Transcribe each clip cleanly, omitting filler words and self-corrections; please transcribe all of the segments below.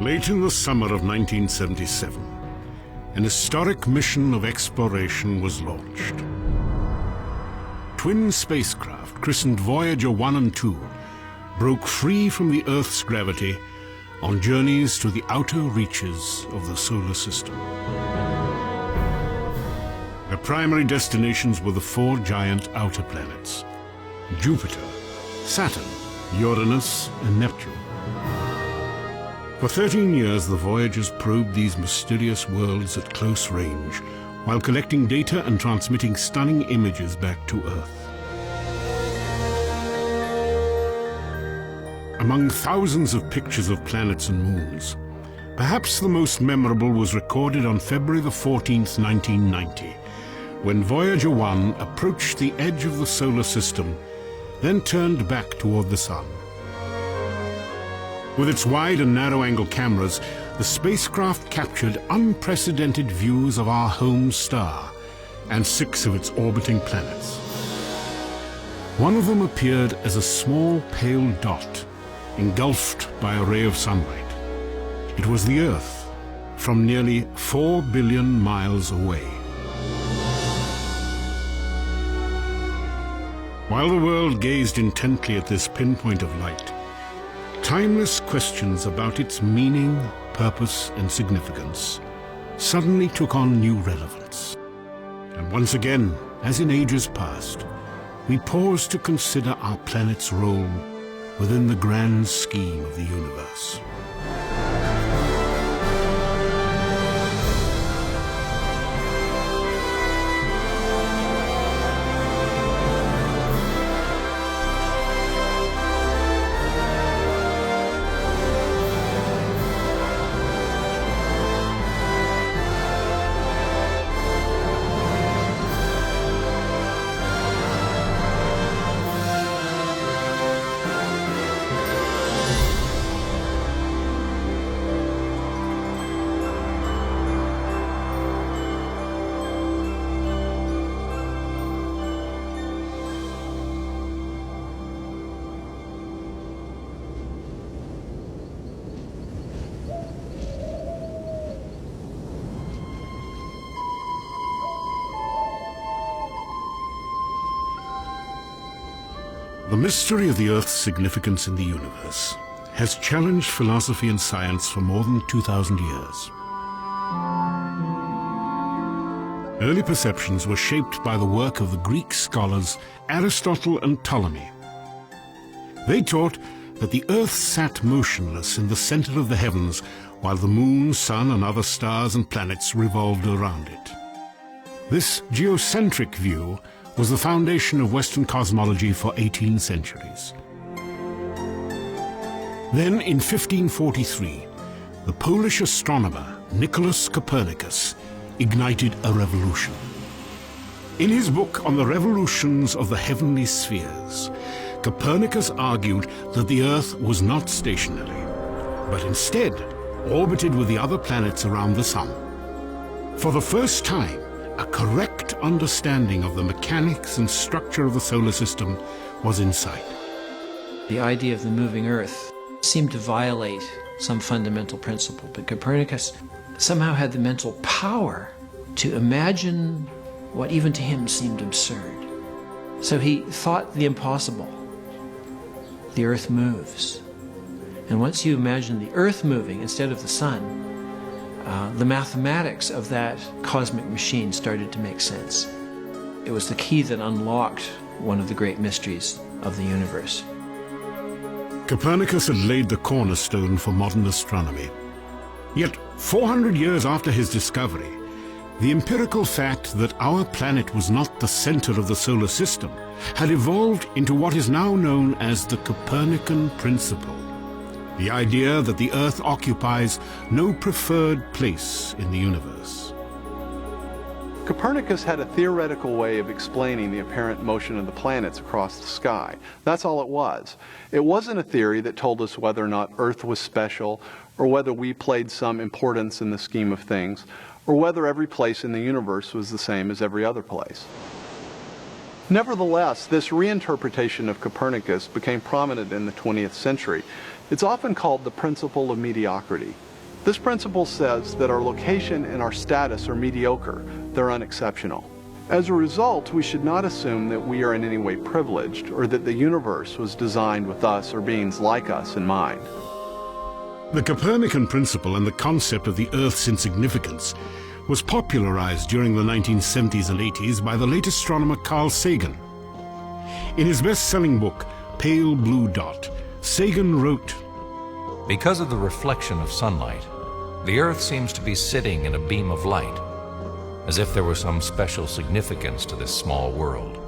Late in the summer of 1977, an historic mission of exploration was launched. Twin spacecraft, christened Voyager 1 and 2, broke free from the Earth's gravity on journeys to the outer reaches of the solar system. Their primary destinations were the four giant outer planets: Jupiter, Saturn, Uranus, and Neptune. For 13 years, the Voyagers probed these mysterious worlds at close range, while collecting data and transmitting stunning images back to Earth. Among thousands of pictures of planets and moons, perhaps the most memorable was recorded on February the 14th, 1990, when Voyager 1 approached the edge of the solar system, then turned back toward the Sun. With its wide and narrow-angle cameras, the spacecraft captured unprecedented views of our home star and 6 of its orbiting planets. One of them appeared as a small pale dot, engulfed by a ray of sunlight. It was the Earth, from nearly 4 billion miles away. While the world gazed intently at this pinpoint of light, timeless questions about its meaning, purpose, and significance suddenly took on new relevance. And once again, as in ages past, we paused to consider our planet's role within the grand scheme of the universe. The mystery of the Earth's significance in the universe has challenged philosophy and science for more than 2,000 years. Early perceptions were shaped by the work of the Greek scholars Aristotle and Ptolemy. They taught that the Earth sat motionless in the center of the heavens while the moon, sun, and other stars and planets revolved around it. This geocentric view was the foundation of Western cosmology for 18 centuries. Then, in 1543, the Polish astronomer Nicholas Copernicus ignited a revolution. In his book on the revolutions of the heavenly spheres, Copernicus argued that the Earth was not stationary, but instead orbited with the other planets around the Sun. For the first time, a correct understanding of the mechanics and structure of the solar system was in sight. The idea of the moving Earth seemed to violate some fundamental principle, but Copernicus somehow had the mental power to imagine what even to him seemed absurd. So he thought the impossible. The Earth moves. And once you imagine the Earth moving instead of the Sun, the mathematics of that cosmic machine started to make sense. It was the key that unlocked one of the great mysteries of the universe. Copernicus had laid the cornerstone for modern astronomy. Yet, 400 years after his discovery, the empirical fact that our planet was not the center of the solar system had evolved into what is now known as the Copernican principle. The idea that the Earth occupies no preferred place in the universe. Copernicus had a theoretical way of explaining the apparent motion of the planets across the sky. That's all it was. It wasn't a theory that told us whether or not Earth was special, or whether we played some importance in the scheme of things, or whether every place in the universe was the same as every other place. Nevertheless, this reinterpretation of Copernicus became prominent in the 20th century. It's often called the principle of mediocrity. This principle says that our location and our status are mediocre, they're unexceptional. As a result, we should not assume that we are in any way privileged or that the universe was designed with us or beings like us in mind. The Copernican principle and the concept of the Earth's insignificance was popularized during the 1970s and 80s by the late astronomer Carl Sagan. In his best-selling book, Pale Blue Dot, Sagan wrote, "Because of the reflection of sunlight, the Earth seems to be sitting in a beam of light, as if there were some special significance to this small world.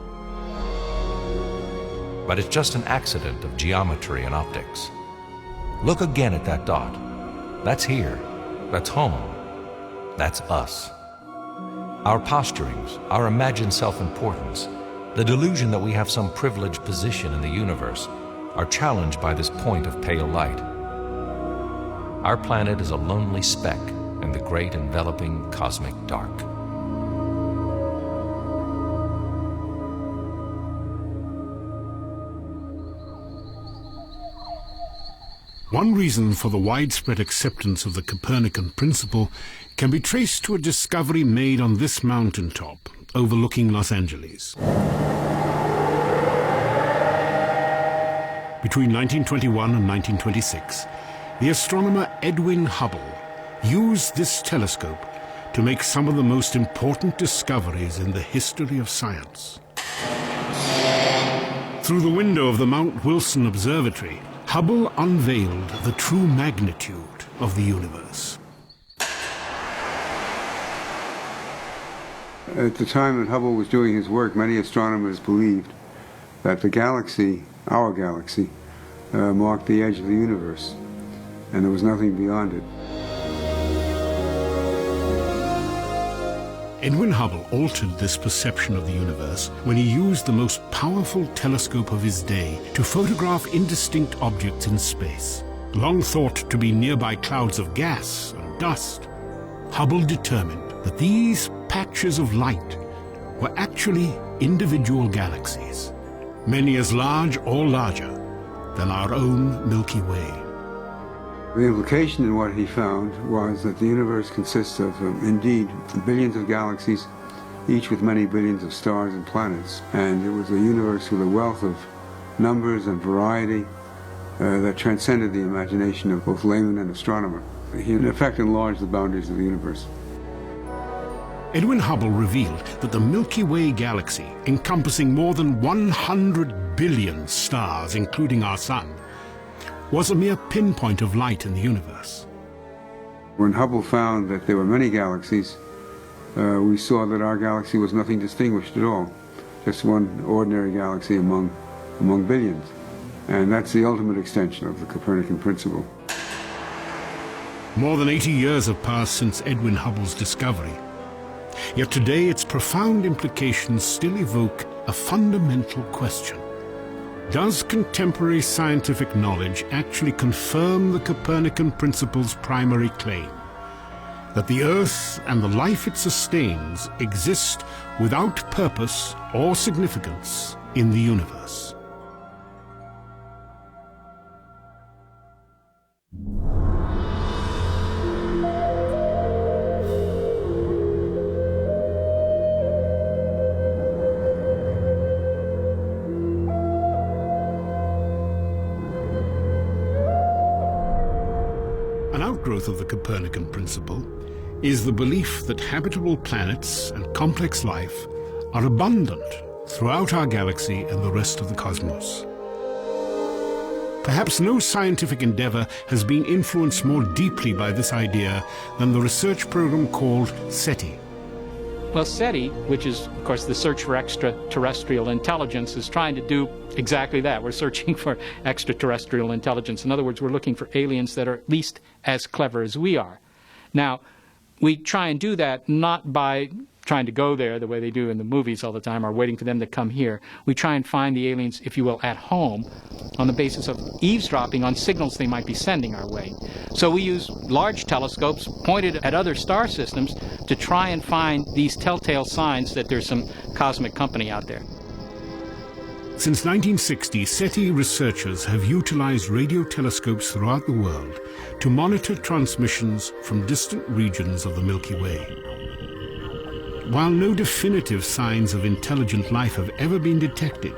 But it's just an accident of geometry and optics. Look again at that dot. That's here. That's home. That's us. Our posturings, our imagined self-importance, the delusion that we have some privileged position in the universe are challenged by this point of pale light. Our planet is a lonely speck in the great enveloping cosmic dark." One reason for the widespread acceptance of the Copernican principle can be traced to a discovery made on this mountaintop overlooking Los Angeles. Between 1921 and 1926, the astronomer Edwin Hubble used this telescope to make some of the most important discoveries in the history of science. Through the window of the Mount Wilson Observatory, Hubble unveiled the true magnitude of the universe. At the time that Hubble was doing his work, many astronomers believed that the galaxy, our galaxy, marked the edge of the universe, and there was nothing beyond it. Edwin Hubble altered this perception of the universe when he used the most powerful telescope of his day to photograph indistinct objects in space. Long thought to be nearby clouds of gas and dust, Hubble determined that these patches of light were actually individual galaxies, many as large or larger than our own Milky Way. The implication in what he found was that the universe consists of, indeed, billions of galaxies, each with many billions of stars and planets. And it was a universe with a wealth of numbers and variety that transcended the imagination of both layman and astronomer. He, in effect, enlarged the boundaries of the universe. Edwin Hubble revealed that the Milky Way galaxy, encompassing more than 100 billion stars, including our sun, was a mere pinpoint of light in the universe. When Hubble found that there were many galaxies, we saw that our galaxy was nothing distinguished at all, just one ordinary galaxy among billions. And that's the ultimate extension of the Copernican principle. More than 80 years have passed since Edwin Hubble's discovery. Yet today its profound implications still evoke a fundamental question. Does contemporary scientific knowledge actually confirm the Copernican principle's primary claim, that the Earth and the life it sustains exist without purpose or significance in the universe? An outgrowth of the Copernican principle is the belief that habitable planets and complex life are abundant throughout our galaxy and the rest of the cosmos. Perhaps no scientific endeavor has been influenced more deeply by this idea than the research program called SETI. Well, SETI, which is, of course, the search for extraterrestrial intelligence, is trying to do exactly that. We're searching for extraterrestrial intelligence. In other words, we're looking for aliens that are at least as clever as we are. Now, we try and do that not by trying to go there the way they do in the movies all the time, or waiting for them to come here. We try and find the aliens, if you will, at home on the basis of eavesdropping on signals they might be sending our way. So we use large telescopes pointed at other star systems to try and find these telltale signs that there's some cosmic company out there. Since 1960, SETI researchers have utilized radio telescopes throughout the world to monitor transmissions from distant regions of the Milky Way. While no definitive signs of intelligent life have ever been detected,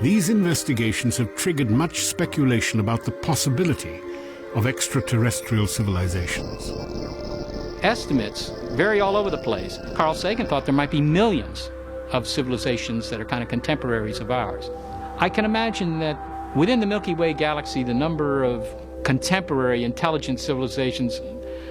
these investigations have triggered much speculation about the possibility of extraterrestrial civilizations. Estimates vary all over the place. Carl Sagan thought there might be millions of civilizations that are kind of contemporaries of ours. I can imagine that within the Milky Way galaxy, the number of contemporary intelligent civilizations,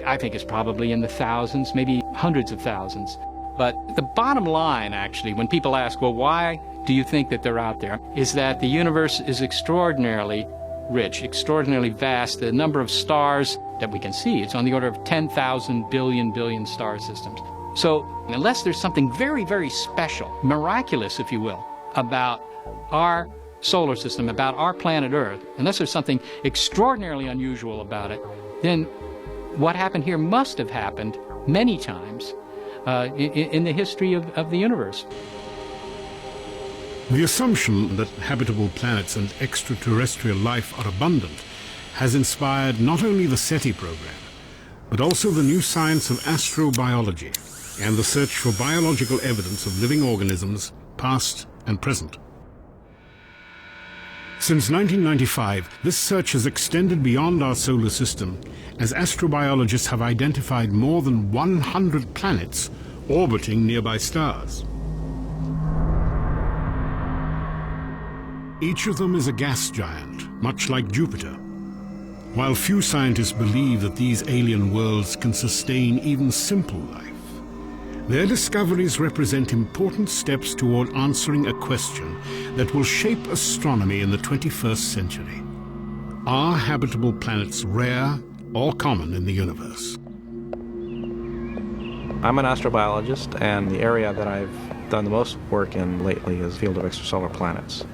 I think, is probably in the thousands, maybe hundreds of thousands. But the bottom line, actually, when people ask, well, why do you think that they're out there, is that the universe is extraordinarily rich, extraordinarily vast. The number of stars that we can see, it's on the order of 10,000 billion star systems. So unless there's something very, very special, miraculous, if you will, about our solar system, about our planet Earth, unless there's something extraordinarily unusual about it, then what happened here must have happened many times in the history of the universe. The assumption that habitable planets and extraterrestrial life are abundant has inspired not only the SETI program, but also the new science of astrobiology and the search for biological evidence of living organisms, past and present. Since 1995, this search has extended beyond our solar system, as astrobiologists have identified more than 100 planets orbiting nearby stars. Each of them is a gas giant, much like Jupiter. While few scientists believe that these alien worlds can sustain even simple life, their discoveries represent important steps toward answering a question that will shape astronomy in the 21st century. Are habitable planets rare or common in the universe? I'm an astrobiologist, and the area that I've done the most work in lately is the field of extrasolar planets.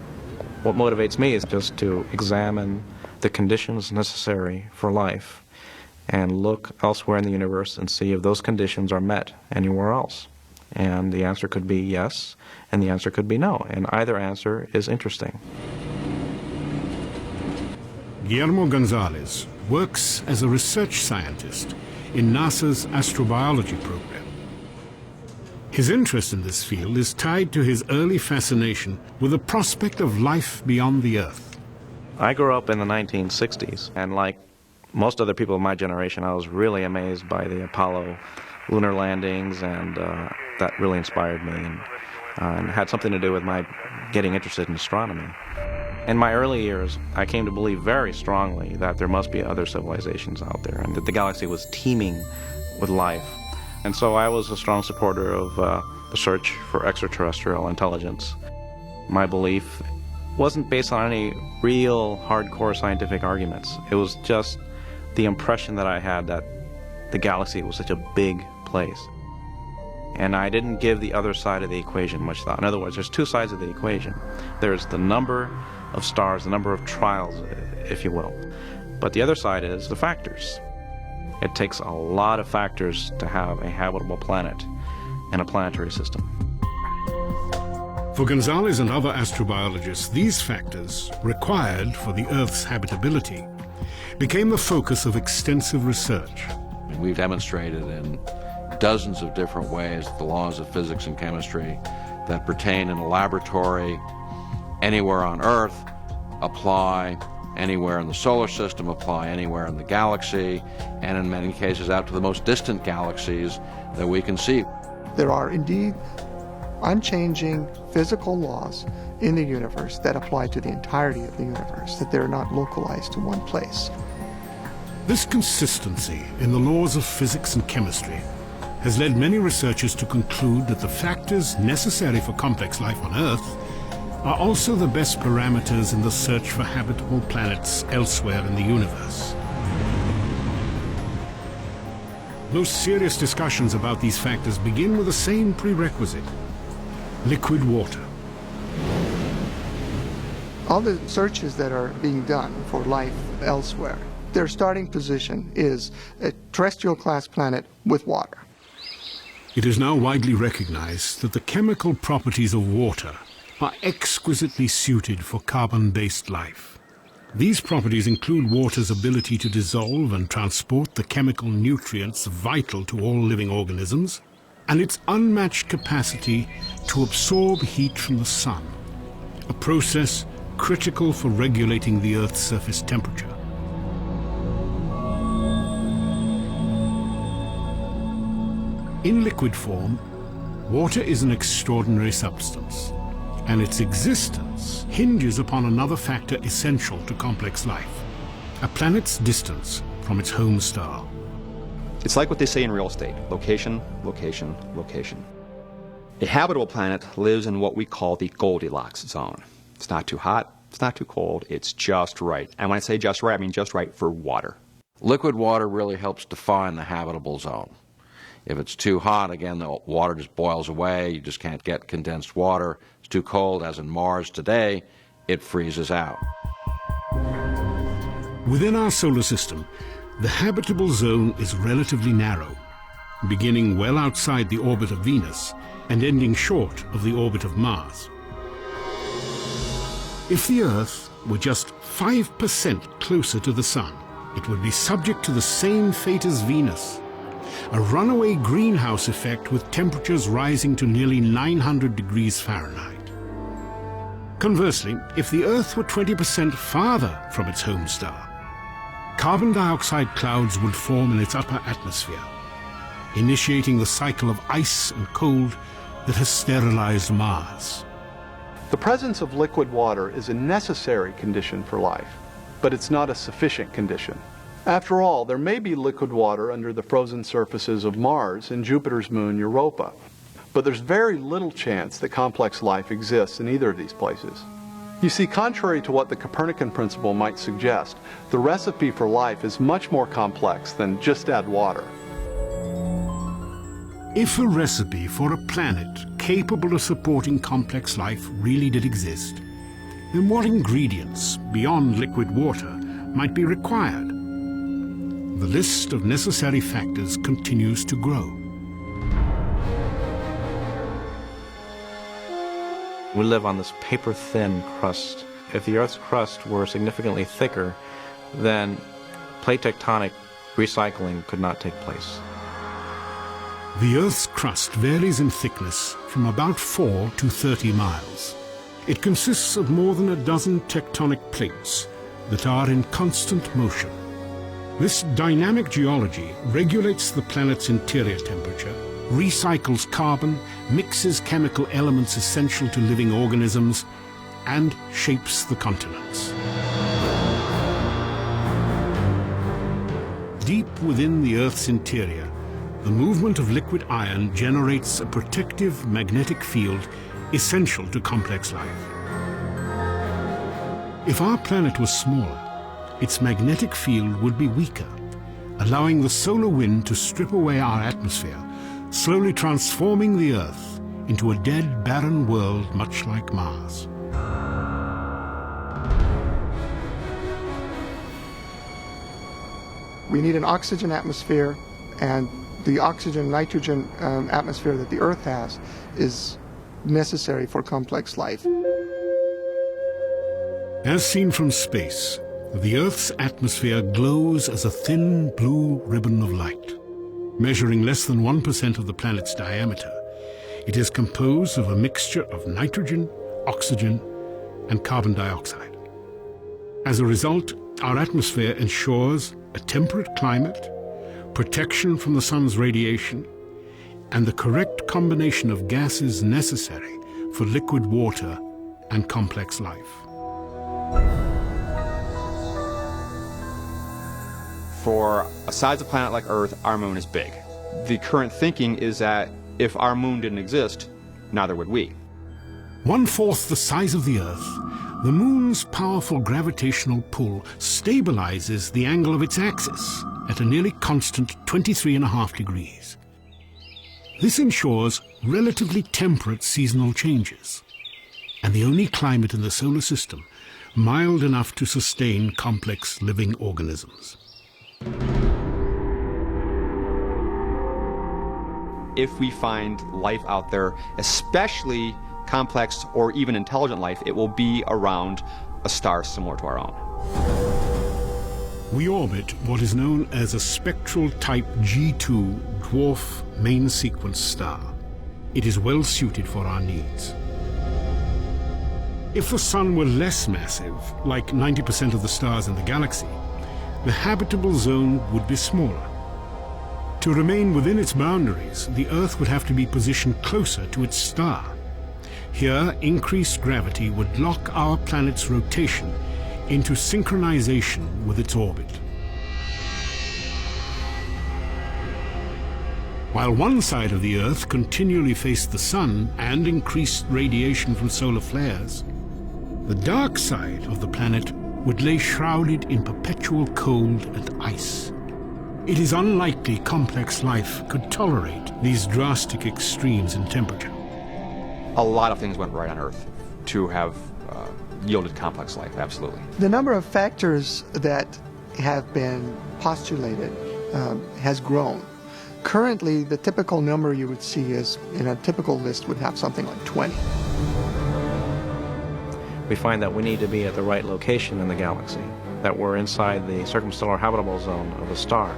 What motivates me is just to examine the conditions necessary for life and look elsewhere in the universe and see if those conditions are met anywhere else. And the answer could be yes, and the answer could be no, and either answer is interesting. Guillermo Gonzalez works as a research scientist in NASA's astrobiology program. His interest in this field is tied to his early fascination with the prospect of life beyond the Earth. I grew up in the 1960s, and like most other people of my generation, I was really amazed by the Apollo lunar landings, and that really inspired me and had something to do with my getting interested in astronomy. In my early years, I came to believe very strongly that there must be other civilizations out there and that the galaxy was teeming with life. And so I was a strong supporter of the search for extraterrestrial intelligence. My belief wasn't based on any real hardcore scientific arguments. It was just the impression that I had that the galaxy was such a big place. And I didn't give the other side of the equation much thought. In other words, there's two sides of the equation. There's the number of stars, the number of trials, if you will. But the other side is the factors. It takes a lot of factors to have a habitable planet in a planetary system. For Gonzalez and other astrobiologists, these factors, required for the Earth's habitability, became the focus of extensive research. We've demonstrated in dozens of different ways the laws of physics and chemistry that pertain in a laboratory anywhere on Earth apply anywhere in the solar system, apply anywhere in the galaxy, and in many cases out to the most distant galaxies that we can see. There are indeed unchanging physical laws in the universe that apply to the entirety of the universe, that they're not localized to one place. This consistency in the laws of physics and chemistry has led many researchers to conclude that the factors necessary for complex life on Earth are also the best parameters in the search for habitable planets elsewhere in the universe. Most serious discussions about these factors begin with the same prerequisite: liquid water. All the searches that are being done for life elsewhere, their starting position is a terrestrial class planet with water. It is now widely recognized that the chemical properties of water are exquisitely suited for carbon-based life. These properties include water's ability to dissolve and transport the chemical nutrients vital to all living organisms, and its unmatched capacity to absorb heat from the sun, a process critical for regulating the Earth's surface temperature. In liquid form, water is an extraordinary substance, and its existence hinges upon another factor essential to complex life: a planet's distance from its home star. It's like what they say in real estate: location, location, location. A habitable planet lives in what we call the Goldilocks zone. It's not too hot, it's not too cold, it's just right. And when I say just right, I mean just right for water. Liquid water really helps define the habitable zone. If it's too hot, again, the water just boils away. You just can't get condensed water. It's too cold, as in Mars today, it freezes out. Within our solar system, the habitable zone is relatively narrow, beginning well outside the orbit of Venus and ending short of the orbit of Mars. If the Earth were just 5% closer to the Sun, it would be subject to the same fate as Venus: a runaway greenhouse effect with temperatures rising to nearly 900 degrees Fahrenheit. Conversely, if the Earth were 20% farther from its home star, carbon dioxide clouds would form in its upper atmosphere, initiating the cycle of ice and cold that has sterilized Mars. The presence of liquid water is a necessary condition for life, but it's not a sufficient condition. After all, there may be liquid water under the frozen surfaces of Mars and Jupiter's moon Europa, but there's very little chance that complex life exists in either of these places. You see, contrary to what the Copernican principle might suggest, the recipe for life is much more complex than just add water. If a recipe for a planet capable of supporting complex life really did exist, then what ingredients beyond liquid water might be required? The list of necessary factors continues to grow. We live on this paper-thin crust. If the Earth's crust were significantly thicker, then plate tectonic recycling could not take place. The Earth's crust varies in thickness from about 4 to 30 miles. It consists of more than a dozen tectonic plates that are in constant motion. This dynamic geology regulates the planet's interior temperature, recycles carbon, mixes chemical elements essential to living organisms, and shapes the continents. Deep within the Earth's interior, the movement of liquid iron generates a protective magnetic field essential to complex life. If our planet was smaller, its magnetic field would be weaker, allowing the solar wind to strip away our atmosphere, slowly transforming the Earth into a dead, barren world much like Mars. We need an oxygen atmosphere, and the oxygen-nitrogen atmosphere that the Earth has is necessary for complex life. As seen from space, the Earth's atmosphere glows as a thin blue ribbon of light. Measuring less than 1% of the planet's diameter, it is composed of a mixture of nitrogen, oxygen, and carbon dioxide. As a result, our atmosphere ensures a temperate climate, protection from the sun's radiation, and the correct combination of gases necessary for liquid water and complex life. For a size of planet like Earth, our moon is big. The current thinking is that if our moon didn't exist, neither would we. 1/4 the size of the Earth, the moon's powerful gravitational pull stabilizes the angle of its axis at a nearly constant 23.5 degrees. This ensures relatively temperate seasonal changes, and the only climate in the solar system mild enough to sustain complex living organisms. If we find life out there, especially complex or even intelligent life, it will be around a star similar to our own. We orbit what is known as a spectral type G2 dwarf main sequence star. It is well suited for our needs. If the Sun were less massive, like 90% of the stars in the galaxy, the habitable zone would be smaller. To remain within its boundaries, the Earth would have to be positioned closer to its star. Here, increased gravity would lock our planet's rotation into synchronization with its orbit. While one side of the Earth continually faced the Sun and increased radiation from solar flares, the dark side of the planet would lay shrouded in perpetual cold and ice. It is unlikely complex life could tolerate these drastic extremes in temperature. A lot of things went right on Earth to have yielded complex life, absolutely. The number of factors that have been postulated has grown. Currently, the typical number you would see is, in a typical list, would have something like 20. We find that we need to be at the right location in the galaxy, that we're inside the circumstellar habitable zone of a star,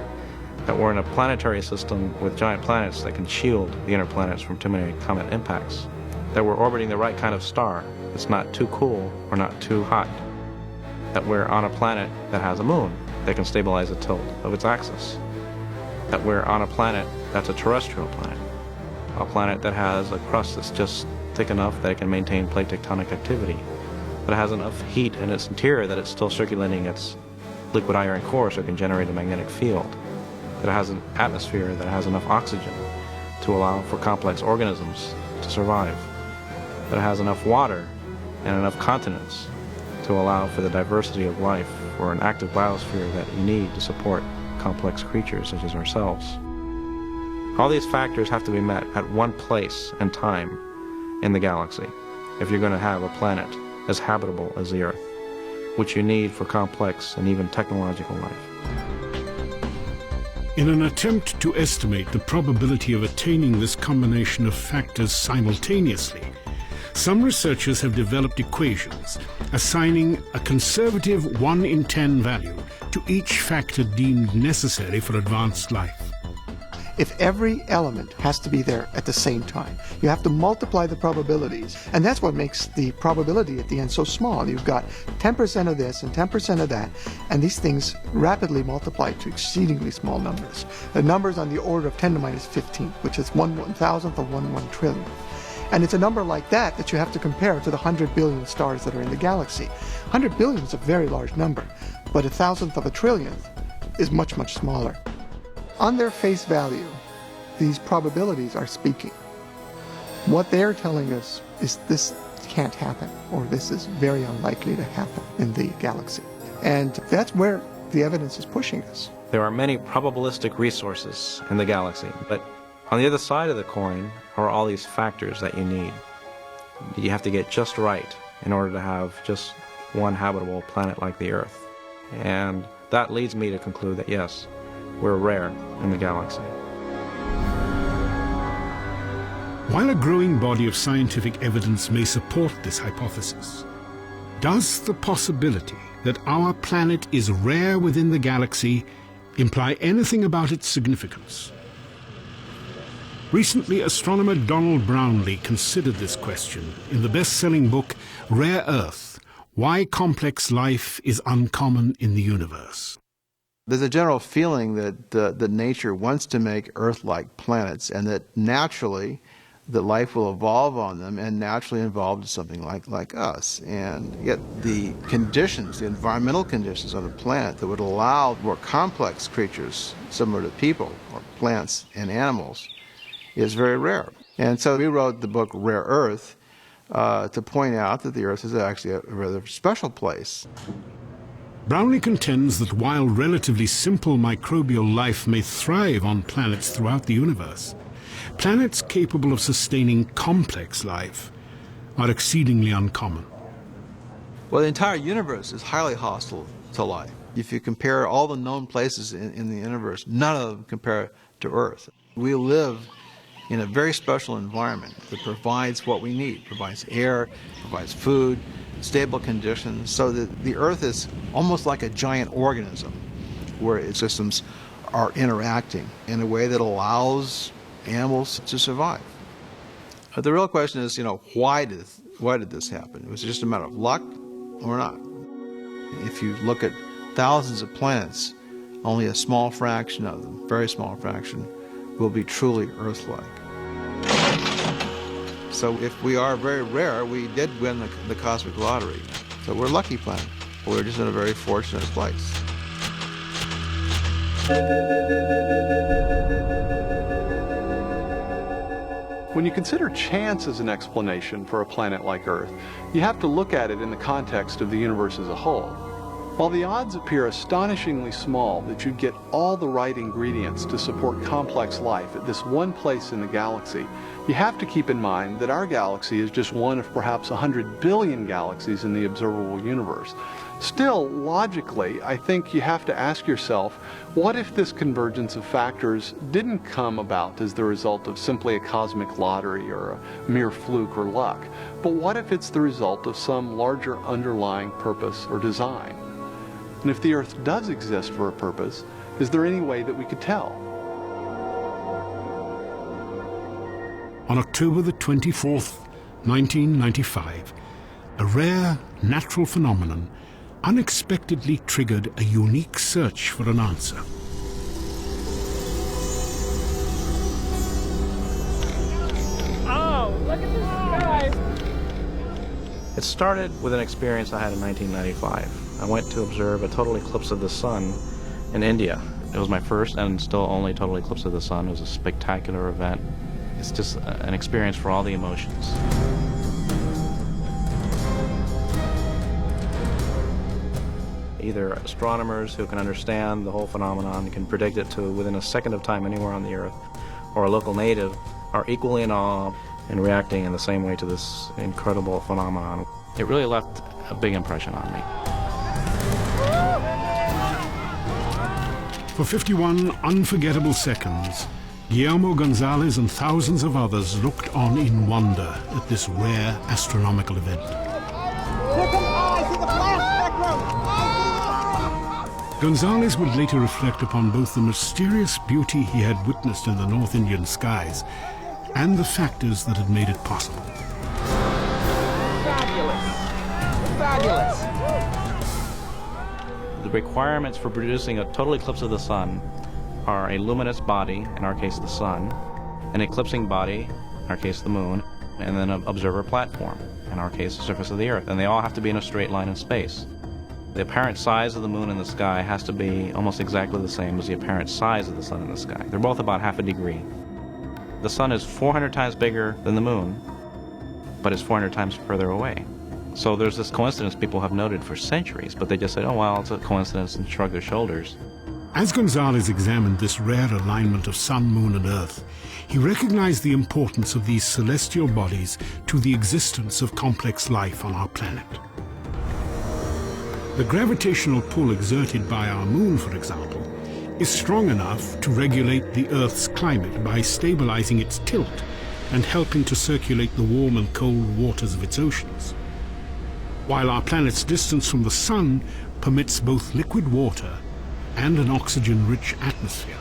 that we're in a planetary system with giant planets that can shield the inner planets from too many comet impacts, that we're orbiting the right kind of star that's not too cool or not too hot, that we're on a planet that has a moon that can stabilize the tilt of its axis, that we're on a planet that's a terrestrial planet, a planet that has a crust that's just thick enough that it can maintain plate tectonic activity, but it has enough heat in its interior that it's still circulating its liquid iron core so it can generate a magnetic field, that it has an atmosphere that has enough oxygen to allow for complex organisms to survive, that it has enough water and enough continents to allow for the diversity of life or an active biosphere that you need to support complex creatures such as ourselves. All these factors have to be met at one place and time in the galaxy if you're going to have a planet as habitable as the Earth, which you need for complex and even technological life. In an attempt to estimate the probability of attaining this combination of factors simultaneously, some researchers have developed equations assigning a conservative 1 in 10 value to each factor deemed necessary for advanced life. If every element has to be there at the same time, you have to multiply the probabilities. And that's what makes the probability at the end so small. You've got 10% of this and 10% of that, and these things rapidly multiply to exceedingly small numbers. The numbers on the order of 10 to minus 15, which is 1/1000th of 1 trillion. And it's a number like that that you have to compare to the 100 billion stars that are in the galaxy. 100 billion is a very large number, but 1,000th of a trillionth is much, much smaller. On their face value, these probabilities are speaking. What they're telling us is this can't happen, or this is very unlikely to happen in the galaxy. And that's where the evidence is pushing us. There are many probabilistic resources in the galaxy, but on the other side of the coin are all these factors that you need. You have to get just right in order to have just one habitable planet like the Earth. And that leads me to conclude that yes, we're rare in the galaxy. While a growing body of scientific evidence may support this hypothesis, does the possibility that our planet is rare within the galaxy imply anything about its significance? Recently, astronomer Donald Brownlee considered this question in the best-selling book Rare Earth: Why Complex Life is Uncommon in the Universe. There's a general feeling that nature wants to make Earth-like planets, and that naturally that life will evolve on them and naturally evolve to something like us. And yet the conditions, the environmental conditions on the planet that would allow more complex creatures similar to people or plants and animals is very rare. And so we wrote the book Rare Earth to point out that the Earth is actually a rather special place. Brownlee contends that while relatively simple microbial life may thrive on planets throughout the universe, planets capable of sustaining complex life are exceedingly uncommon. Well, the entire universe is highly hostile to life. If you compare all the known places in the universe, none of them compare to Earth. We live in a very special environment that provides what we need, provides air, provides food, stable conditions, so that the Earth is almost like a giant organism where its systems are interacting in a way that allows animals to survive. But the real question is, why did this happen? Was it just a matter of luck or not? If you look at thousands of planets, only a small fraction of them, very small fraction, will be truly Earth-like. So if we are very rare, we did win the cosmic lottery. So we're a lucky planet. We're just in a very fortunate place. When you consider chance as an explanation for a planet like Earth, you have to look at it in the context of the universe as a whole. While the odds appear astonishingly small that you'd get all the right ingredients to support complex life at this one place in the galaxy, you have to keep in mind that our galaxy is just one of perhaps 100 billion galaxies in the observable universe. Still, logically, I think you have to ask yourself, what if this convergence of factors didn't come about as the result of simply a cosmic lottery or a mere fluke or luck, but what if it's the result of some larger underlying purpose or design? And if the Earth does exist for a purpose, is there any way that we could tell? On October the 24th, 1995, a rare natural phenomenon unexpectedly triggered a unique search for an answer. Oh, look at this sky! It started with an experience I had in 1995. I went to observe a total eclipse of the sun in India. It was my first and still only total eclipse of the sun. It was a spectacular event. It's just an experience for all the emotions. Either astronomers who can understand the whole phenomenon, can predict it to within a second of time anywhere on the Earth, or a local native, are equally in awe and reacting in the same way to this incredible phenomenon. It really left a big impression on me. For 51 unforgettable seconds, Guillermo Gonzalez and thousands of others looked on in wonder at this rare astronomical event. Gonzalez would later reflect upon both the mysterious beauty he had witnessed in the North Indian skies and the factors that had made it possible. Fabulous! Fabulous! The requirements for producing a total eclipse of the sun are a luminous body, in our case the sun, an eclipsing body, in our case the moon, and then an observer platform, in our case the surface of the Earth, and they all have to be in a straight line in space. The apparent size of the moon in the sky has to be almost exactly the same as the apparent size of the sun in the sky. They're both about half a degree. The sun is 400 times bigger than the moon, but it's 400 times further away. So there's this coincidence people have noted for centuries, but they just say, oh, well, it's a coincidence, and shrug their shoulders. As Gonzalez examined this rare alignment of sun, moon, and earth, he recognized the importance of these celestial bodies to the existence of complex life on our planet. The gravitational pull exerted by our moon, for example, is strong enough to regulate the Earth's climate by stabilizing its tilt and helping to circulate the warm and cold waters of its oceans, while our planet's distance from the sun permits both liquid water and an oxygen-rich atmosphere.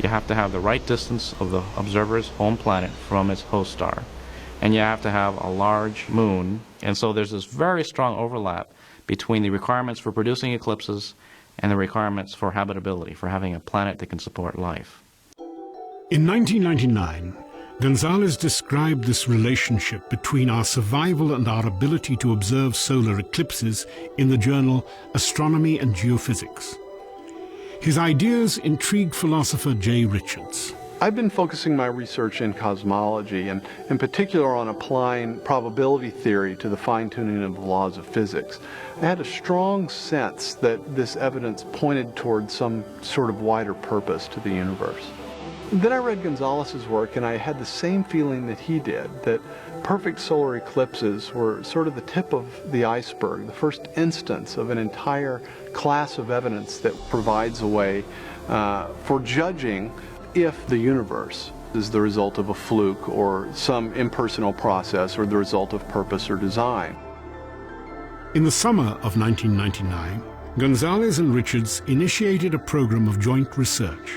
You have to have the right distance of the observer's home planet from its host star, and you have to have a large moon, and so there's this very strong overlap between the requirements for producing eclipses and the requirements for habitability, for having a planet that can support life. In 1999, Gonzalez described this relationship between our survival and our ability to observe solar eclipses in the journal Astronomy and Geophysics. His ideas intrigued philosopher Jay Richards. I've been focusing my research in cosmology, and in particular on applying probability theory to the fine-tuning of the laws of physics. I had a strong sense that this evidence pointed towards some sort of wider purpose to the universe. Then I read Gonzalez's work, and I had the same feeling that he did, that perfect solar eclipses were sort of the tip of the iceberg, the first instance of an entire class of evidence that provides a way for judging if the universe is the result of a fluke or some impersonal process or the result of purpose or design. In the summer of 1999, Gonzalez and Richards initiated a program of joint research.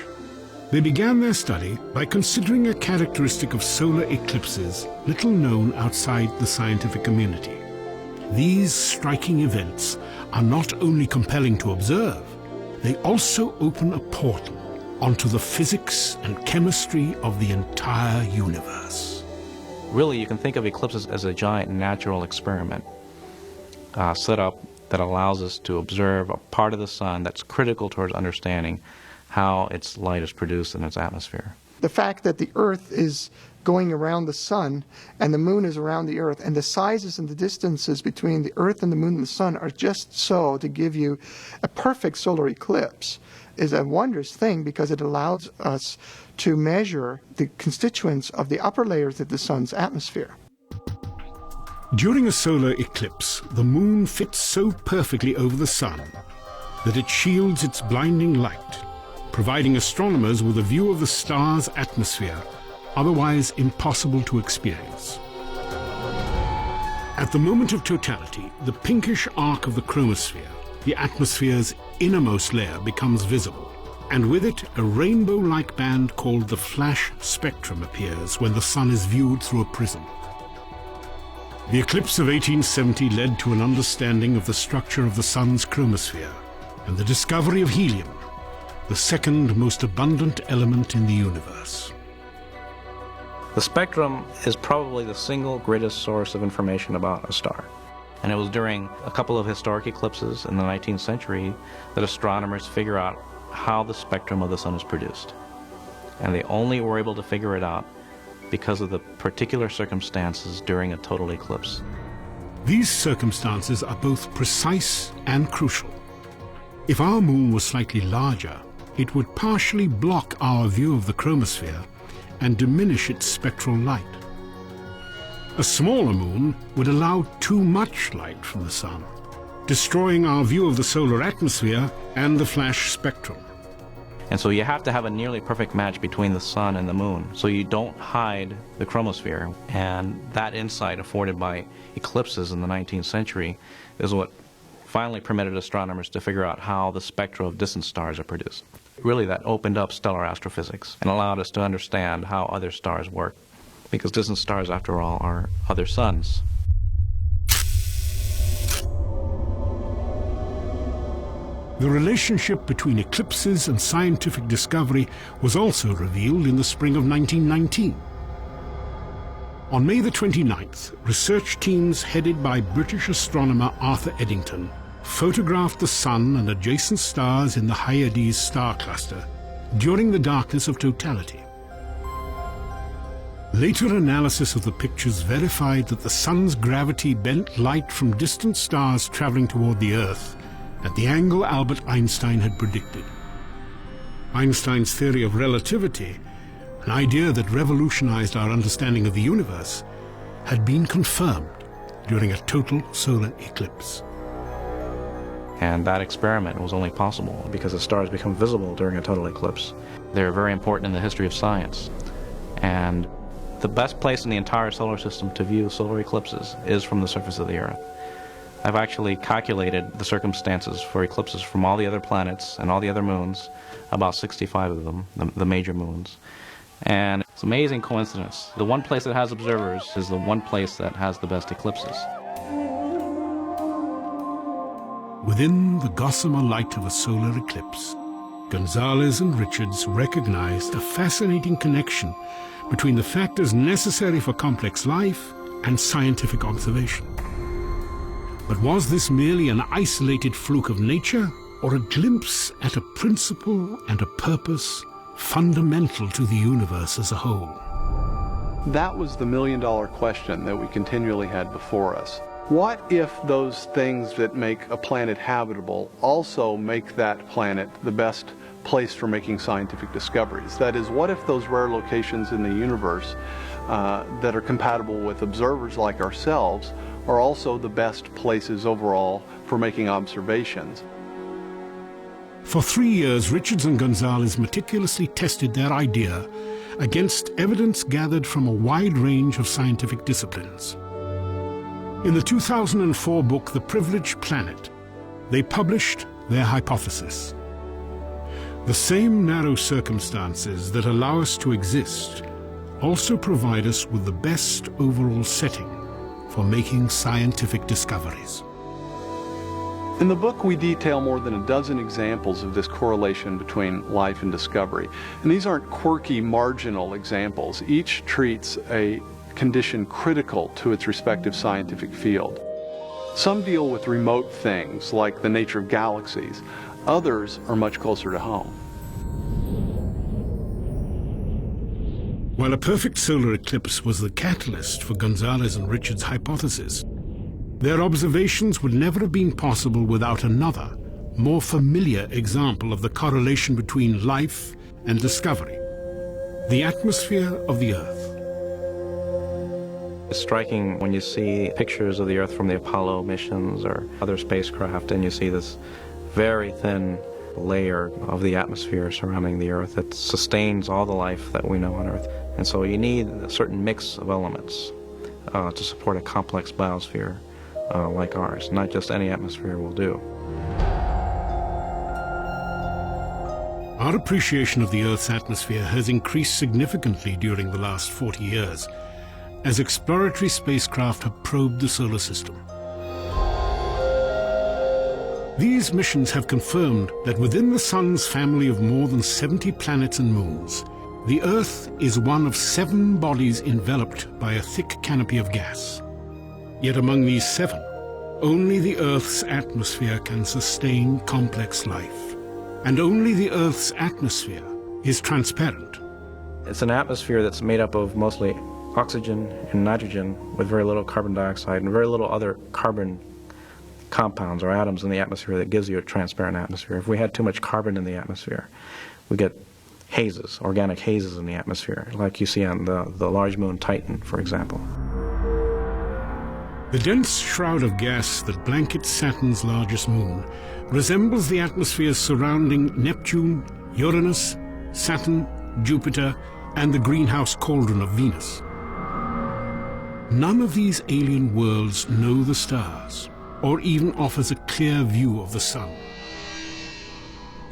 They began their study by considering a characteristic of solar eclipses little known outside the scientific community. These striking events are not only compelling to observe, they also open a portal onto the physics and chemistry of the entire universe. Really, you can think of eclipses as a giant natural experiment set up that allows us to observe a part of the sun that's critical towards understanding how its light is produced in its atmosphere. The fact that the Earth is going around the sun and the moon is around the Earth, and the sizes and the distances between the Earth and the moon and the sun are just so to give you a perfect solar eclipse is a wondrous thing, because it allows us to measure the constituents of the upper layers of the sun's atmosphere. During a solar eclipse, the moon fits so perfectly over the sun that it shields its blinding light, providing astronomers with a view of the star's atmosphere otherwise impossible to experience. At the moment of totality, the pinkish arc of the chromosphere, the atmosphere's innermost layer, becomes visible, and with it a rainbow-like band called the flash spectrum appears when the sun is viewed through a prism. The eclipse of 1870 led to an understanding of the structure of the sun's chromosphere and the discovery of helium, the second most abundant element in the universe. The spectrum is probably the single greatest source of information about a star. And it was during a couple of historic eclipses in the 19th century that astronomers figure out how the spectrum of the sun is produced. And they only were able to figure it out because of the particular circumstances during a total eclipse. These circumstances are both precise and crucial. If our moon was slightly larger, it would partially block our view of the chromosphere and diminish its spectral light. A smaller moon would allow too much light from the sun, destroying our view of the solar atmosphere and the flash spectrum. And so you have to have a nearly perfect match between the sun and the moon, so you don't hide the chromosphere. And that insight afforded by eclipses in the 19th century is what finally permitted astronomers to figure out how the spectra of distant stars are produced. Really, that opened up stellar astrophysics and allowed us to understand how other stars work, because distant stars, after all, are other suns. The relationship between eclipses and scientific discovery was also revealed in the spring of 1919. On May the 29th, research teams headed by British astronomer Arthur Eddington photographed the Sun and adjacent stars in the Hyades star cluster during the darkness of totality. Later analysis of the pictures verified that the Sun's gravity bent light from distant stars traveling toward the Earth at the angle Albert Einstein had predicted. Einstein's theory of relativity, an idea that revolutionized our understanding of the universe, had been confirmed during a total solar eclipse. And that experiment was only possible because the stars become visible during a total eclipse. They're very important in the history of science. And the best place in the entire solar system to view solar eclipses is from the surface of the Earth. I've actually calculated the circumstances for eclipses from all the other planets and all the other moons, about 65 of them, the major moons. And it's an amazing coincidence. The one place that has observers is the one place that has the best eclipses. Within the gossamer light of a solar eclipse, Gonzalez and Richards recognized a fascinating connection between the factors necessary for complex life and scientific observation. But was this merely an isolated fluke of nature, or a glimpse at a principle and a purpose fundamental to the universe as a whole? That was the million-dollar question that we continually had before us. What if those things that make a planet habitable also make that planet the best place for making scientific discoveries? That is, what if those rare locations in the universe that are compatible with observers like ourselves are also the best places overall for making observations? For 3 years, Richards and Gonzalez meticulously tested their idea against evidence gathered from a wide range of scientific disciplines. In the 2004 book, The Privilegied Planet, they published their hypothesis. The same narrow circumstances that allow us to exist also provide us with the best overall setting for making scientific discoveries. In the book, we detail more than a dozen examples of this correlation between life and discovery. And these aren't quirky, marginal examples. Each treats a condition critical to its respective scientific field. Some deal with remote things, like the nature of galaxies. Others are much closer to home. While a perfect solar eclipse was the catalyst for Gonzalez and Richards' hypothesis, their observations would never have been possible without another, more familiar example of the correlation between life and discovery: the atmosphere of the Earth. It's striking when you see pictures of the Earth from the Apollo missions or other spacecraft, and you see this very thin layer of the atmosphere surrounding the Earth that sustains all the life that we know on Earth. And so you need a certain mix of elements to support a complex biosphere like ours. Not just any atmosphere will do. Our appreciation of the Earth's atmosphere has increased significantly during the last 40 years as exploratory spacecraft have probed the solar system. These missions have confirmed that within the Sun's family of more than 70 planets and moons, the Earth is one of 7 bodies enveloped by a thick canopy of gas. Yet among these 7, only the Earth's atmosphere can sustain complex life. And only the Earth's atmosphere is transparent. It's an atmosphere that's made up of mostly oxygen and nitrogen with very little carbon dioxide and very little other carbon compounds or atoms in the atmosphere that gives you a transparent atmosphere. If we had too much carbon in the atmosphere, we get hazes, organic hazes in the atmosphere, like you see on the large moon Titan, for example. The dense shroud of gas that blankets Saturn's largest moon resembles the atmospheres surrounding Neptune, Uranus, Saturn, Jupiter, and the greenhouse cauldron of Venus. None of these alien worlds know the stars, or even offers a clear view of the sun.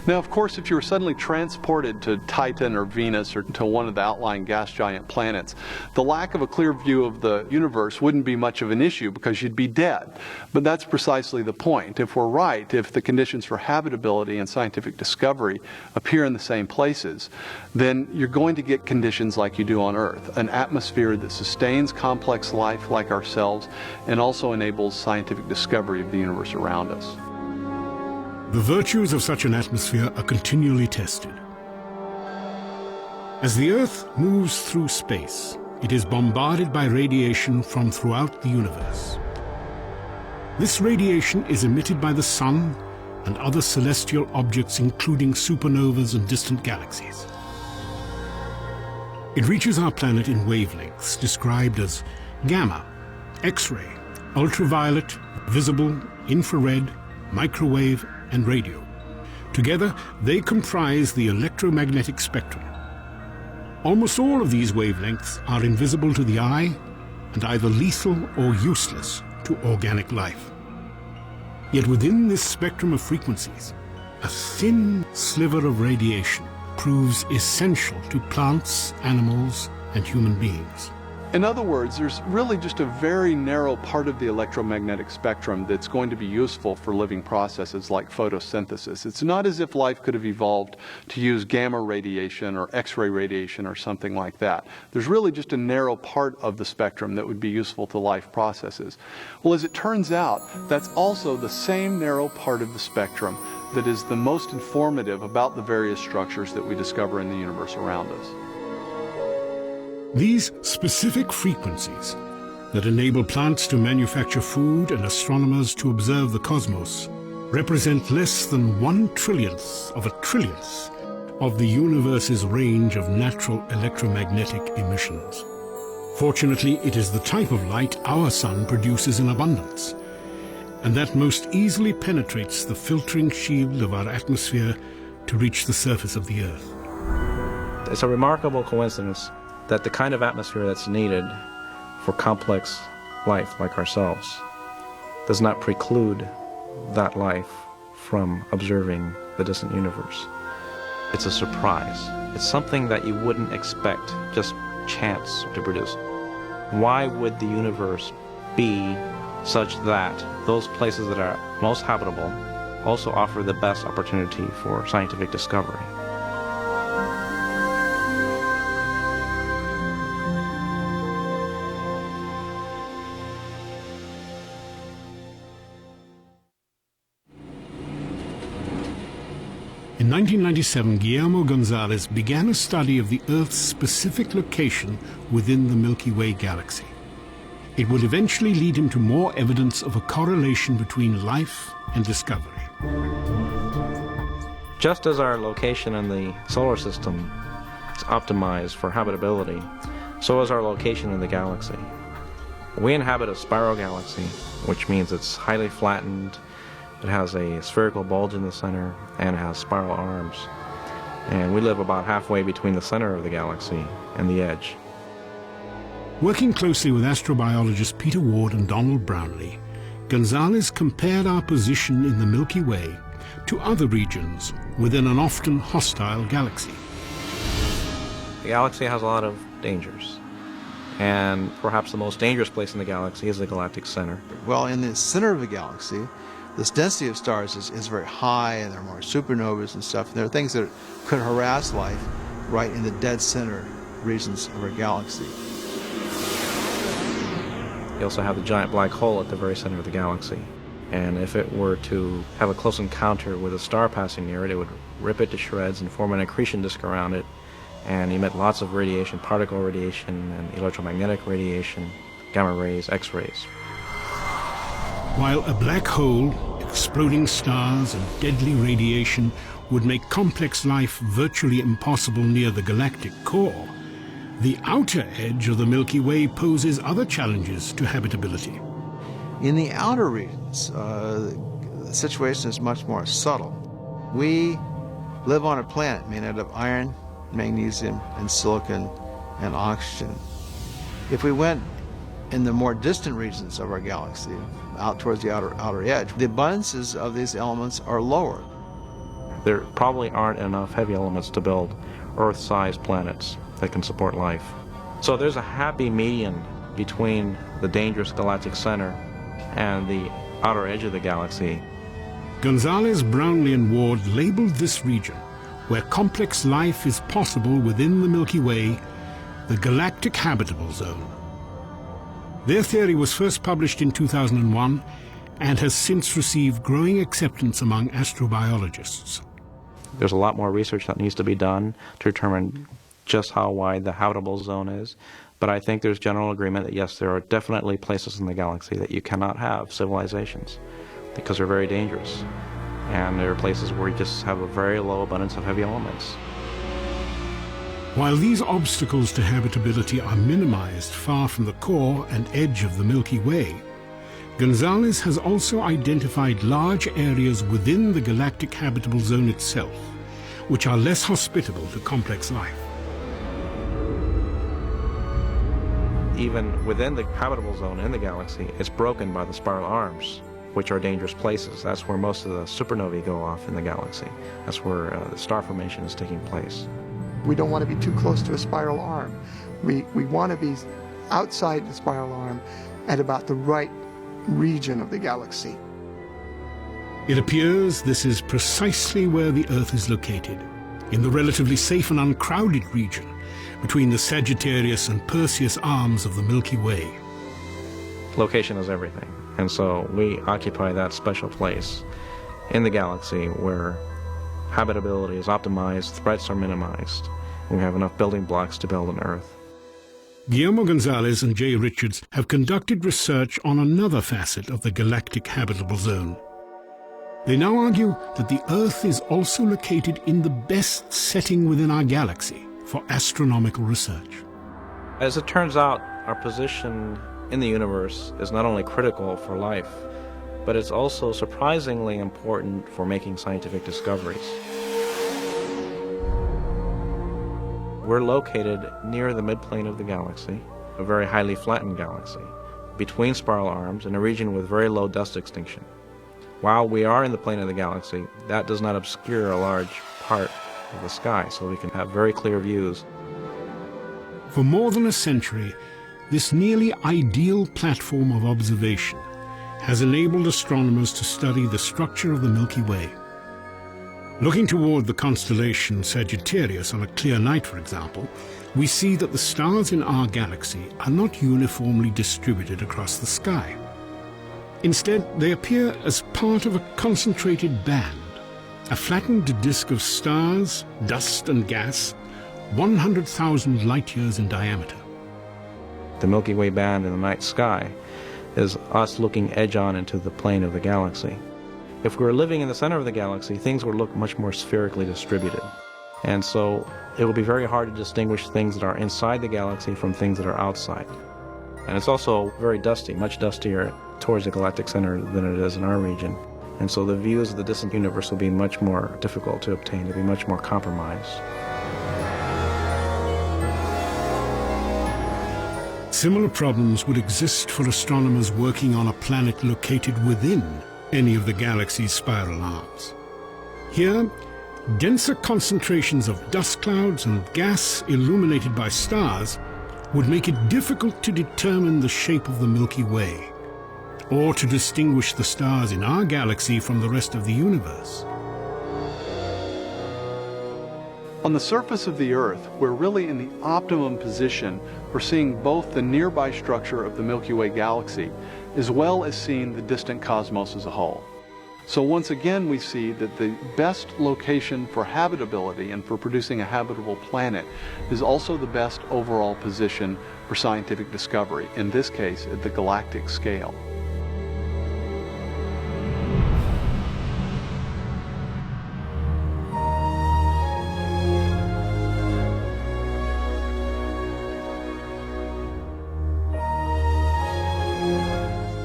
Now, of course, if you were suddenly transported to Titan or Venus or to one of the outlying gas giant planets, the lack of a clear view of the universe wouldn't be much of an issue because you'd be dead. But that's precisely the point. If we're right, if the conditions for habitability and scientific discovery appear in the same places, then you're going to get conditions like you do on Earth, an atmosphere that sustains complex life like ourselves and also enables scientific discovery of the universe around us. The virtues of such an atmosphere are continually tested. As the Earth moves through space, it is bombarded by radiation from throughout the universe. This radiation is emitted by the Sun and other celestial objects, including supernovas and distant galaxies. It reaches our planet in wavelengths described as gamma, X-ray, ultraviolet, visible, infrared, microwave, and radio. Together, they comprise the electromagnetic spectrum. Almost all of these wavelengths are invisible to the eye and either lethal or useless to organic life. Yet within this spectrum of frequencies, a thin sliver of radiation proves essential to plants, animals, and human beings. In other words, there's really just a very narrow part of the electromagnetic spectrum that's going to be useful for living processes like photosynthesis. It's not as if life could have evolved to use gamma radiation or X-ray radiation or something like that. There's really just a narrow part of the spectrum that would be useful to life processes. Well, as it turns out, that's also the same narrow part of the spectrum that is the most informative about the various structures that we discover in the universe around us. These specific frequencies that enable plants to manufacture food and astronomers to observe the cosmos represent less than 1/trillionth of a trillionth of the universe's range of natural electromagnetic emissions. Fortunately, it is the type of light our sun produces in abundance, and that most easily penetrates the filtering shield of our atmosphere to reach the surface of the Earth. It's a remarkable coincidence that the kind of atmosphere that's needed for complex life like ourselves does not preclude that life from observing the distant universe. It's a surprise. It's something that you wouldn't expect just chance to produce. Why would the universe be such that those places that are most habitable also offer the best opportunity for scientific discovery? In 1997, Guillermo Gonzalez began a study of the Earth's specific location within the Milky Way galaxy. It would eventually lead him to more evidence of a correlation between life and discovery. Just as our location in the solar system is optimized for habitability, so is our location in the galaxy. We inhabit a spiral galaxy, which means it's highly flattened. It has a spherical bulge in the center and has spiral arms. And we live about halfway between the center of the galaxy and the edge. Working closely with astrobiologists Peter Ward and Donald Brownlee, Gonzalez compared our position in the Milky Way to other regions within an often hostile galaxy. The galaxy has a lot of dangers. And perhaps the most dangerous place in the galaxy is the galactic center. Well, in the center of the galaxy, this density of stars is very high, and there are more supernovas and stuff. And there are things that could harass life right in the dead center regions of our galaxy. You also have the giant black hole at the very center of the galaxy. And if it were to have a close encounter with a star passing near it, it would rip it to shreds and form an accretion disk around it and emit lots of radiation, particle radiation and electromagnetic radiation, gamma rays, X-rays. While a black hole, exploding stars and deadly radiation would make complex life virtually impossible near the galactic core, the outer edge of the Milky Way poses other challenges to habitability. In the outer regions, the situation is much more subtle. We live on a planet made out of iron, magnesium, and silicon, and oxygen. If we went in the more distant regions of our galaxy, out towards the outer edge, the abundances of these elements are lower. There probably aren't enough heavy elements to build Earth-sized planets that can support life. So there's a happy median between the dangerous galactic center and the outer edge of the galaxy. Gonzalez, Brownlee and Ward labeled this region, where complex life is possible within the Milky Way, the galactic habitable zone. Their theory was first published in 2001 and has since received growing acceptance among astrobiologists. There's a lot more research that needs to be done to determine just how wide the habitable zone is, but I think there's general agreement that yes, there are definitely places in the galaxy that you cannot have civilizations because they're very dangerous, and there are places where you just have a very low abundance of heavy elements. While these obstacles to habitability are minimized far from the core and edge of the Milky Way, Gonzalez has also identified large areas within the galactic habitable zone itself, which are less hospitable to complex life. Even within the habitable zone in the galaxy, it's broken by the spiral arms, which are dangerous places. That's where most of the supernovae go off in the galaxy. That's where the star formation is taking place. We don't want to be too close to a spiral arm. We want to be outside the spiral arm at about the right region of the galaxy. It appears this is precisely where the Earth is located, in the relatively safe and uncrowded region between the Sagittarius and Perseus arms of the Milky Way. Location is everything, and so we occupy that special place in the galaxy where habitability is optimized, threats are minimized, and we have enough building blocks to build an Earth. Guillermo Gonzalez and Jay Richards have conducted research on another facet of the galactic habitable zone. They now argue that the Earth is also located in the best setting within our galaxy for astronomical research. As it turns out, our position in the universe is not only critical for life, but it's also surprisingly important for making scientific discoveries. We're located near the midplane of the galaxy, a very highly flattened galaxy, between spiral arms in a region with very low dust extinction. While we are in the plane of the galaxy, that does not obscure a large part of the sky, so we can have very clear views. For more than a century, this nearly ideal platform of observation has enabled astronomers to study the structure of the Milky Way. Looking toward the constellation Sagittarius on a clear night, for example, we see that the stars in our galaxy are not uniformly distributed across the sky. Instead, they appear as part of a concentrated band, a flattened disk of stars, dust and gas, 100,000 light-years in diameter. The Milky Way band in the night sky is us looking edge-on into the plane of the galaxy. If we were living in the center of the galaxy, things would look much more spherically distributed. And so it would be very hard to distinguish things that are inside the galaxy from things that are outside. And it's also very dusty, much dustier towards the galactic center than it is in our region. And so the views of the distant universe will be much more difficult to obtain, they'll be much more compromised. Similar problems would exist for astronomers working on a planet located within any of the galaxy's spiral arms. Here, denser concentrations of dust clouds and gas illuminated by stars would make it difficult to determine the shape of the Milky Way, or to distinguish the stars in our galaxy from the rest of the universe. On the surface of the Earth, we're really in the optimum position for seeing both the nearby structure of the Milky Way galaxy as well as seeing the distant cosmos as a whole. So once again we see that the best location for habitability and for producing a habitable planet is also the best overall position for scientific discovery, in this case at the galactic scale.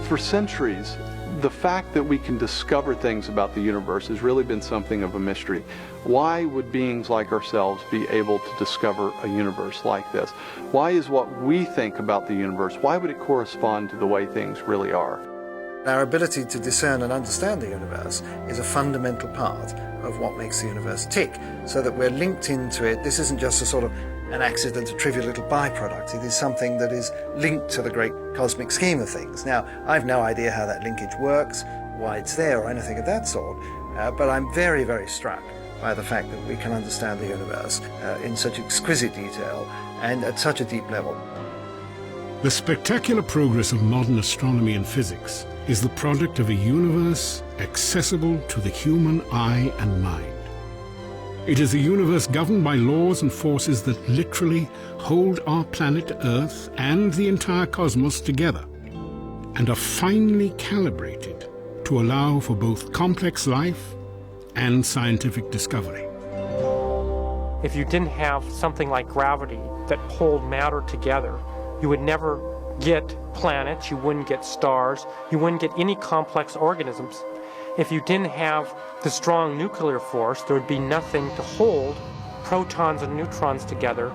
For centuries, the fact that we can discover things about the universe has really been something of a mystery. Why would beings like ourselves be able to discover a universe like this? Why is what we think about the universe, why would it correspond to the way things really are? Our ability to discern and understand the universe is a fundamental part of what makes the universe tick, so that we're linked into it. This isn't just a sort of an accident, a trivial little byproduct. It is something that is linked to the great cosmic scheme of things. Now, I've no idea how that linkage works, why it's there, or anything of that sort, but I'm very, very struck by the fact that we can understand the universe in such exquisite detail and at such a deep level. The spectacular progress of modern astronomy and physics is the product of a universe accessible to the human eye and mind. It is a universe governed by laws and forces that literally hold our planet Earth and the entire cosmos together, and are finely calibrated to allow for both complex life and scientific discovery. If you didn't have something like gravity that pulled matter together, you would never get planets, you wouldn't get stars, you wouldn't get any complex organisms. If you didn't have the strong nuclear force, there would be nothing to hold protons and neutrons together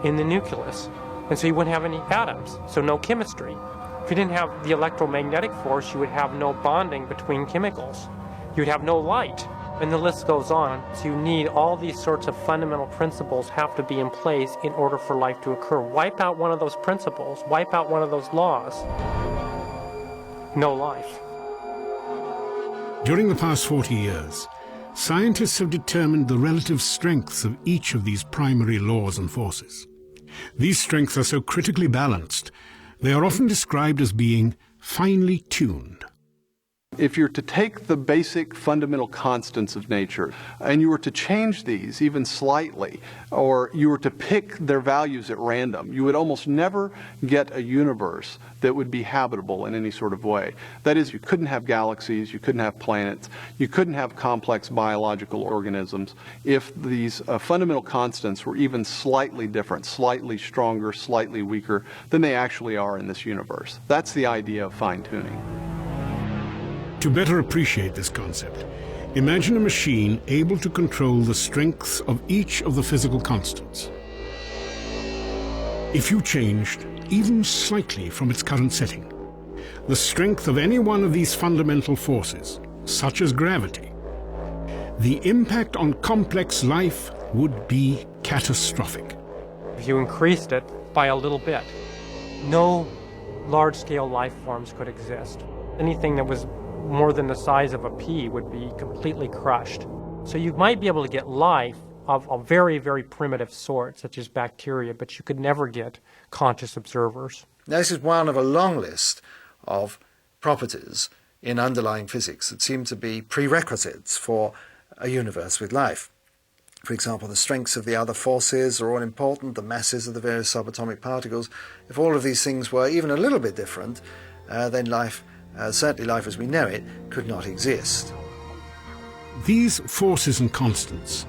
in the nucleus. And so you wouldn't have any atoms, so no chemistry. If you didn't have the electromagnetic force, you would have no bonding between chemicals. You'd have no light, and the list goes on. So you need all these sorts of fundamental principles have to be in place in order for life to occur. Wipe out one of those principles, wipe out one of those laws, no life. During the past 40 years, scientists have determined the relative strengths of each of these primary laws and forces. These strengths are so critically balanced, they are often described as being finely tuned. If you're to take the basic fundamental constants of nature and you were to change these even slightly, or you were to pick their values at random, you would almost never get a universe that would be habitable in any sort of way. That is, you couldn't have galaxies, you couldn't have planets, you couldn't have complex biological organisms if these fundamental constants were even slightly different, slightly stronger, slightly weaker than they actually are in this universe. That's the idea of fine-tuning. To better appreciate this concept, imagine a machine able to control the strengths of each of the physical constants. If you changed, even slightly from its current setting, the strength of any one of these fundamental forces, such as gravity, the impact on complex life would be catastrophic. If you increased it by a little bit, no large-scale life forms could exist. Anything that was more than the size of a pea would be completely crushed. So you might be able to get life of a very, very primitive sort, such as bacteria, but you could never get conscious observers. Now, this is one of a long list of properties in underlying physics that seem to be prerequisites for a universe with life. For example, the strengths of the other forces are all important, the masses of the various subatomic particles. If all of these things were even a little bit different, then life, certainly life as we know it, could not exist. These forces and constants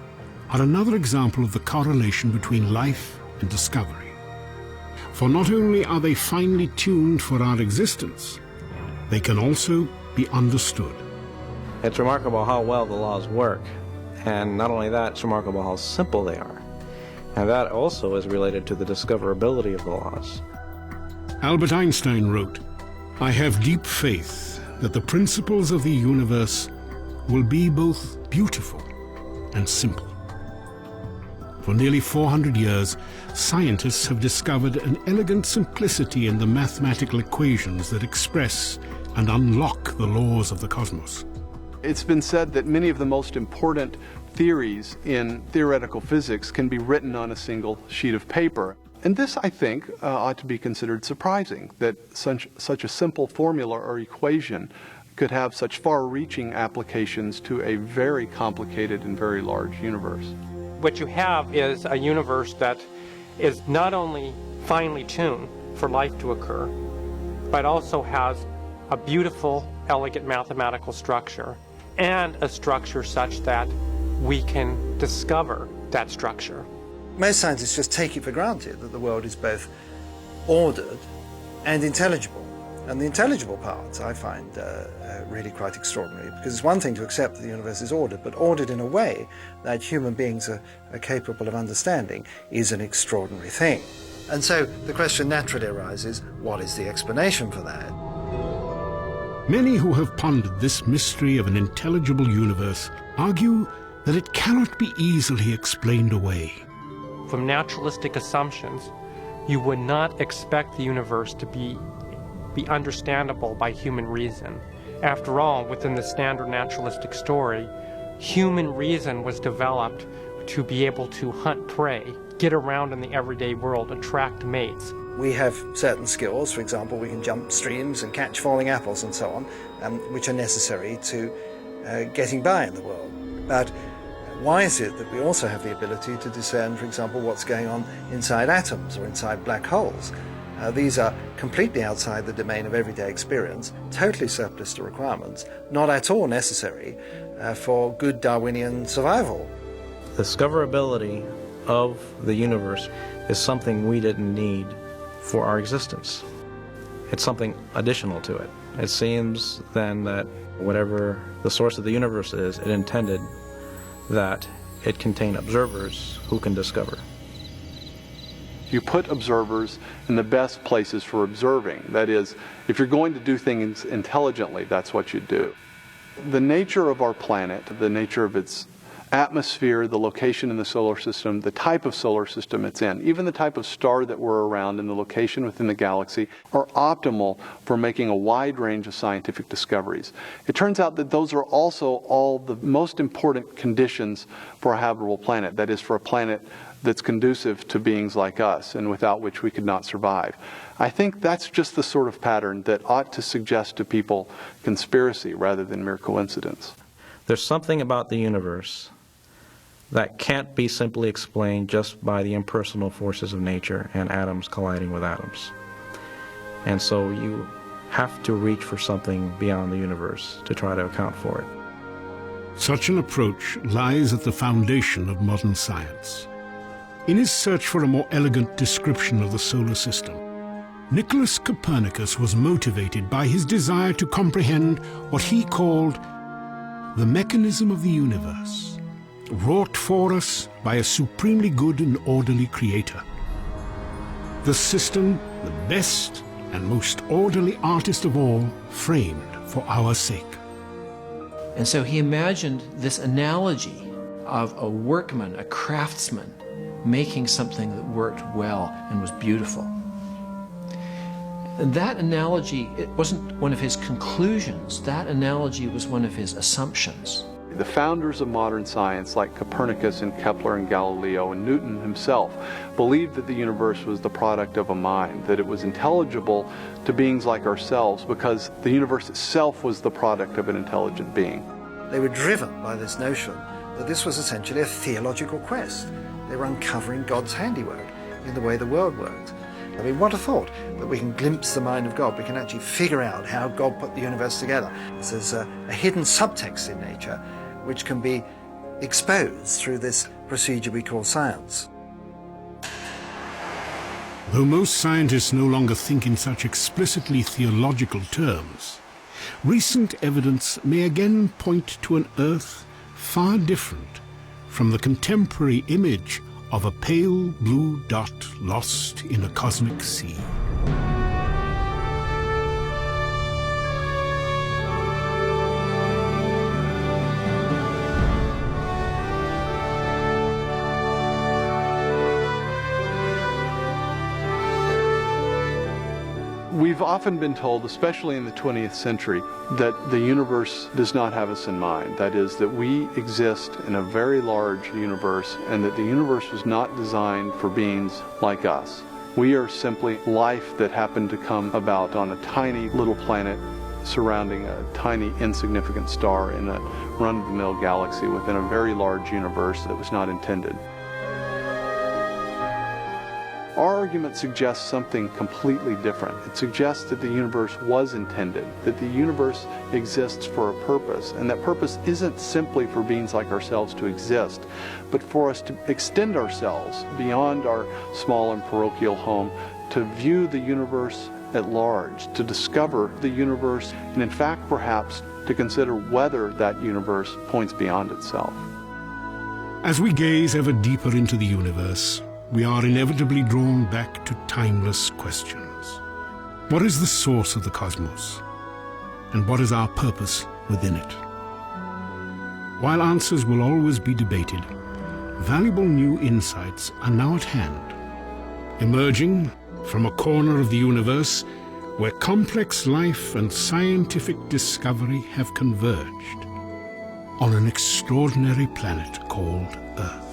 are another example of the correlation between life and discovery. For not only are they finely tuned for our existence, they can also be understood. It's remarkable how well the laws work. And not only that, it's remarkable how simple they are. And that also is related to the discoverability of the laws. Albert Einstein wrote, "I have deep faith that the principles of the universe will be both beautiful and simple." For nearly 400 years, scientists have discovered an elegant simplicity in the mathematical equations that express and unlock the laws of the cosmos. It's been said that many of the most important theories in theoretical physics can be written on a single sheet of paper. And this, I think, ought to be considered surprising, that such a simple formula or equation could have such far-reaching applications to a very complicated and very large universe. What you have is a universe that is not only finely tuned for life to occur, but also has a beautiful, elegant mathematical structure, and a structure such that we can discover that structure. Most scientists just take it for granted that the world is both ordered and intelligible. And the intelligible part I find really quite extraordinary, because it's one thing to accept that the universe is ordered, but ordered in a way that human beings are capable of understanding is an extraordinary thing. And so the question naturally arises, what is the explanation for that? Many who have pondered this mystery of an intelligible universe argue that it cannot be easily explained away. From naturalistic assumptions, you would not expect the universe to be understandable by human reason. After all, within the standard naturalistic story, human reason was developed to be able to hunt prey, get around in the everyday world, attract mates. We have certain skills, for example, we can jump streams and catch falling apples and so on, which are necessary to getting by in the world. But why is it that we also have the ability to discern, for example, what's going on inside atoms or inside black holes? These are completely outside the domain of everyday experience, totally surplus to requirements, not at all necessary for good Darwinian survival. The discoverability of the universe is something we didn't need for our existence. It's something additional to it. It seems then that whatever the source of the universe is, it intended that it contain observers who can discover. You put observers in the best places for observing. That is, if you're going to do things intelligently, that's what you do. The nature of our planet, the nature of its atmosphere, the location in the solar system, the type of solar system it's in, even the type of star that we're around and the location within the galaxy are optimal for making a wide range of scientific discoveries. It turns out that those are also all the most important conditions for a habitable planet, that is, for a planet that's conducive to beings like us and without which we could not survive. I think that's just the sort of pattern that ought to suggest to people conspiracy rather than mere coincidence. There's something about the universe that can't be simply explained just by the impersonal forces of nature and atoms colliding with atoms. And so you have to reach for something beyond the universe to try to account for it. Such an approach lies at the foundation of modern science. In his search for a more elegant description of the solar system, Nicholas Copernicus was motivated by his desire to comprehend what he called the mechanism of the universe, wrought for us by a supremely good and orderly creator. the system the best and most orderly artist of all framed for our sake. And so he imagined this analogy of a workman, a craftsman, making something that worked well and was beautiful. And that analogy, it wasn't one of his conclusions, that analogy was one of his assumptions. The founders of modern science, like Copernicus and Kepler and Galileo and Newton himself, believed that the universe was the product of a mind, that it was intelligible to beings like ourselves because the universe itself was the product of an intelligent being. They were driven by this notion that this was essentially a theological quest. They were uncovering God's handiwork in the way the world worked. I mean, what a thought that we can glimpse the mind of God. We can actually figure out how God put the universe together. There's a hidden subtext in nature which can be exposed through this procedure we call science. Though most scientists no longer think in such explicitly theological terms, recent evidence may again point to an Earth far different from the contemporary image of a pale blue dot lost in a cosmic sea. We've often been told, especially in the 20th century, that the universe does not have us in mind. That is, that we exist in a very large universe and that the universe was not designed for beings like us. We are simply life that happened to come about on a tiny little planet surrounding a tiny insignificant star in a run-of-the-mill galaxy within a very large universe that was not intended. Our argument suggests something completely different. It suggests that the universe was intended, that the universe exists for a purpose, and that purpose isn't simply for beings like ourselves to exist, but for us to extend ourselves beyond our small and parochial home, to view the universe at large, to discover the universe, and in fact, perhaps, to consider whether that universe points beyond itself. As we gaze ever deeper into the universe, we are inevitably drawn back to timeless questions. What is the source of the cosmos? And what is our purpose within it? While answers will always be debated, valuable new insights are now at hand, emerging from a corner of the universe where complex life and scientific discovery have converged on an extraordinary planet called Earth.